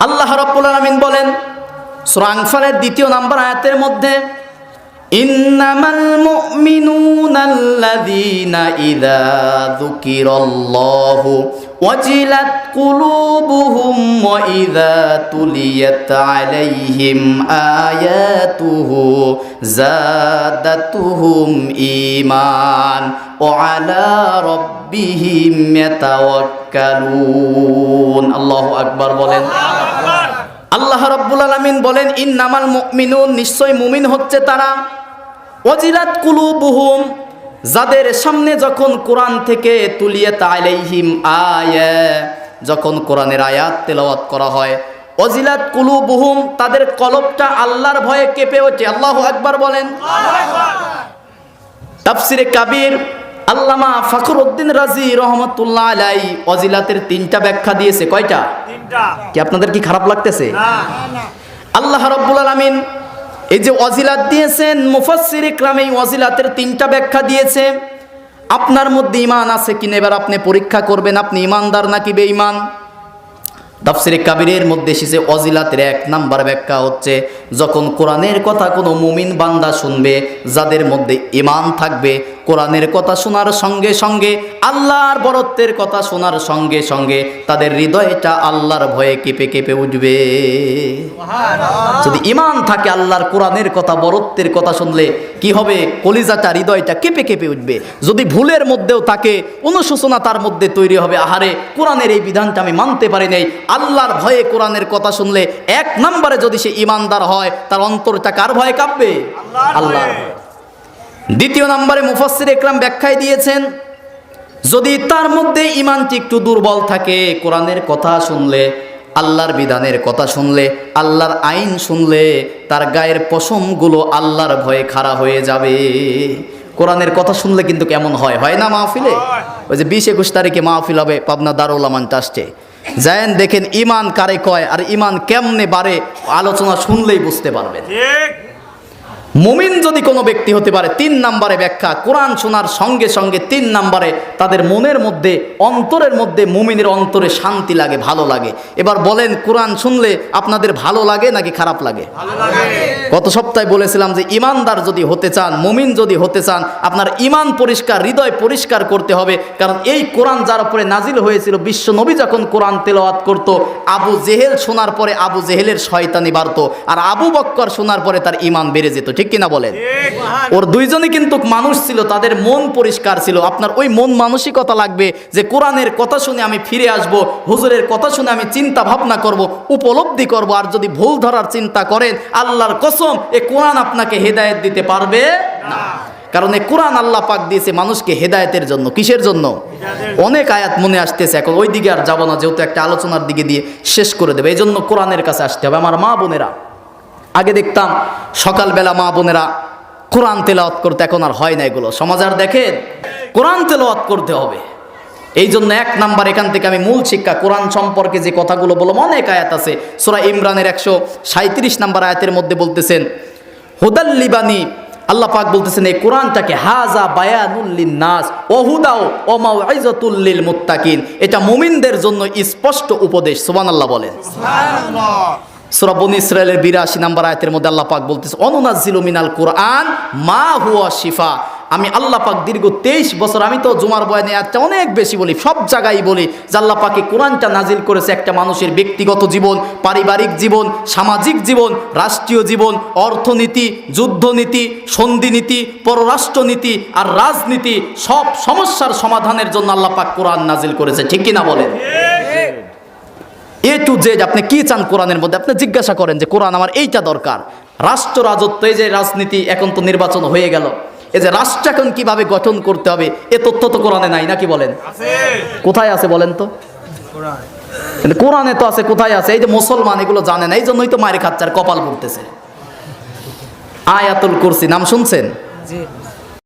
আল্লাহ রাব্বুল আলামিন বলেন সূরা আনফালের 2 নম্বর আয়াতের মধ্যে, ইন্নামাল মুমিনুনাল্লাযীনা ইযা যুকিরাল্লাহু ওয়াজিলাত কুলুবুহুম ওয়া ইযা তুলিয়াত আলাইহিম আয়াতুহু যাদাতুহুম ঈমান ওয়া আলা রাব্বিহিম ইয়াতাওয়াক্কালুন। আল্লাহু আকবার বলেন। আল্লাহ রাব্বুল আলামিন বলেন, ইন্নামাল মুমিনুন, নিশ্চয় মুমিন হচ্ছে তারা, ওয়াজিলাত কুলুবুহুম, যাদের সামনে যখন কোরআন থেকে তুলিয়াত আলাইহিম আয়া, যখন কোরআনের আয়াত তেলাওয়াত করা হয়, ওয়াজিলাত কুলুবুহুম, তাদের কলবটা আল্লাহর ভয়ে কেঁপে ওঠে। আল্লাহু আকবার বলেন। তাফসিরে কাবীর আল্লামা ফখরুদ্দিন রাজি রহমাতুল্লাহ আলাইহি ওয়াজিলাতের 3টা ব্যাখ্যা দিয়েছে। কয়টা? 3টা। কি আপনাদের কি খারাপ লাগতেছে? না। আল্লাহ রাব্বুল আলামিন এই যে ওয়াজিলাত দিয়েছেন, মুফাসসির ইকরাম এই ওয়াজিলাতের 3টা ব্যাখ্যা দিয়েছে। আপনার মধ্যে ঈমান আছে কিনা এবার আপনি পরীক্ষা করবেন, আপনি ঈমানদার নাকি বেঈমান। তাফসিরে কাবীরের মধ্যে এসেছে ওয়াজিলাতের 1 নাম্বার ব্যাখ্যা হচ্ছে, যখন কোরআনের কথা কোনো মুমিন বান্দা শুনবে, যাদের মধ্যে ঈমান থাকবে, কোরআনের কথা শোনার সঙ্গে সঙ্গে, আল্লাহর বরত্বের কথা শোনার সঙ্গে সঙ্গে তাদের হৃদয়টা আল্লাহর ভয়ে কেঁপে কেঁপে উঠবে। যদি ঈমান থাকে, আল্লাহর কোরআনের কথা বরত্বের কথা শুনলে কি হবে? কলিজাটা, হৃদয়টা কেঁপে কেঁপে উঠবে। যদি ভুলের মধ্যেও থাকে, অনুশোচনা তার মধ্যে তৈরি হবে, আহারে কোরআনের এই বিধানটা আমি মানতে পারি নাই। আল্লাহর ভয়ে কোরআনের কথা শুনলে 1 নম্বরে যদি সে ঈমানদার হয়, তার অন্তরটা কার ভয়ে কাঁপবে? আল্লাহর। 2 নম্বরে মুফাসসির ইকরাম ব্যাখ্যায় দিয়েছেন, যদি তার মধ্যে ঈমানটি একটু দুর্বল থাকে, কোরআনের কথা শুনলে, আল্লাহর বিধানের কথা শুনলে, আল্লাহর আইন শুনলে, তার গায়ের পশমগুলো আল্লাহর ভয়ে খাড়া হয়ে যাবে। কোরআনের কথা শুনলে কিন্তু কেমন হয়, হয় না মাহফিলে? ওই যে 20-21 তারিখে মাহফিল হবে পাবনা দারুল আমান ট্রাস্টে, যায়েন দেখেন ঈমান কারে কয় আর ঈমান কেমনে বাড়ে, আলোচনা শুনলেই বুঝতে পারবেন। মুমিন যদি কোনো ব্যক্তি হতে পারে, 3 নম্বরে ব্যাখ্যা, কোরআন শোনার সঙ্গে সঙ্গে 3 নম্বরে তাদের মনের মধ্যে, অন্তরের মধ্যে, মুমিনের অন্তরে শান্তি লাগে, ভালো লাগে। এবার বলেন, কোরআন শুনলে আপনাদের ভালো লাগে নাকি খারাপ লাগে? গত সপ্তাহে বলেছিলাম যে ঈমানদার যদি হতে চান, মুমিন যদি হতে চান, আপনার ঈমান পরিষ্কার, হৃদয় পরিষ্কার করতে হবে। কারণ এই কোরআন যার উপরে নাজিল হয়েছিল, বিশ্ব নবী যখন কোরআন তেলাওয়াত করত, আবু জেহেল শোনার পরে আবু জেহেলের শয়তানি বাড়ত, আর আবু বক্কর শোনার পরে তার ঈমান বেড়ে যেত। ঠিক কিনা বলেন? ওর দুইজনই কিন্তু মানুষ ছিল, তাদের মন পরিষ্কার ছিল। আপনার ওই মন মানসিকতা লাগবে যে কোরআনের কথা শুনে আমি ফিরে আসব, হুজুরের কথা শুনে আমি চিন্তা ভাবনা করব, উপলব্ধি করব। আর যদি ভুল ধরার চিন্তা করেন, আল্লাহর কসম এ কোরআন আপনাকে হেদায়েত দিতে পারবে না। কারণ এই কোরআন আল্লাহ পাক দিয়েছে মানুষকে হেদায়েতের জন্য। কিসের জন্য? অনেক আয়াত মনে আসতেছে, এখন ওই দিকে আর যাবো না, যেহেতু একটা আলোচনার দিকে দিয়ে শেষ করে দেবে। এই জন্য কোরআনের কাছে আসতে হবে। আমার মা বোনেরা, আগে দেখতাম সকালবেলা মা বোনেরা কোরআন তেলাওয়াত করতে, এখন আর হয় না এগুলো। সমাজ আর দেখেন, কোরআন তেলাওয়াত করতে হবে। এই জন্য 1 নাম্বার এখান থেকে আমি মূল শিক্ষা, কোরআন সম্পর্কে যে কথাগুলো বললাম, অনেক আয়াত আছে। সূরা ইমরানের 137 নাম্বার আয়াতের মধ্যে বলতেছেন, হুদাল লিবানি, আল্লাহ পাক বলতেছেন এই কোরআনটাকে হাযা বায়ানুল লিন্নাস ওয়া হুদাও ওয়া মাউইযাতুল লিল মুত্তাকিন, এটা মুমিনদের জন্য স্পষ্ট উপদেশ। সুবহানাল্লাহ বলেন। সুবহানাল্লাহ। সূরা বনী ইসরাঈলের 82 নম্বর আয়াতের মধ্যে আল্লাহ পাক বলতেছে, অনুনাজ্জিলু মিনাল কুরআন মা হুয়া শিফা। আমি আল্লাহ পাক দীর্ঘ 23 বছর, আমি তো জুমার বয়ানে আয়াতটা অনেক বেশি বলি, সব জায়গায় বলি যে আল্লাহ পাক এই কোরআনটা নাজিল করেছে একটা মানুষের ব্যক্তিগত জীবন, পারিবারিক জীবন, সামাজিক জীবন, রাষ্ট্রীয় জীবন, অর্থনীতি, যুদ্ধনীতি, সন্ধিনীতি, পররাষ্ট্রনীতি আর রাজনীতি, সব সমস্যার সমাধানের জন্য আল্লাহ পাক কোরআন নাজিল করেছে। ঠিক কিনা বলেন? এ টু জেড আপনি কি চান কোরআনের মধ্যে, আপনি জিজ্ঞাসা করেন যে কোরআন আমার এইটা দরকার। রাষ্ট্র রাজত্ব, এই যে রাজনীতি, এখন তো নির্বাচন হয়ে গেল, এই যে রাষ্ট্র এখন কিভাবে গঠন করতে হবে, এ তথ্য তো কোরআনে নাই, নাকি বলেন? কোথায় আছে বলেন তো? কোরআনে তো আছে, কোথায় আছে? এই যে মুসলমান এগুলো জানে না, এই জন্যই তো মায়ের খাচ্চার কপাল পড়তেছে। আয়াতুল কুরসি নাম শুনছেন?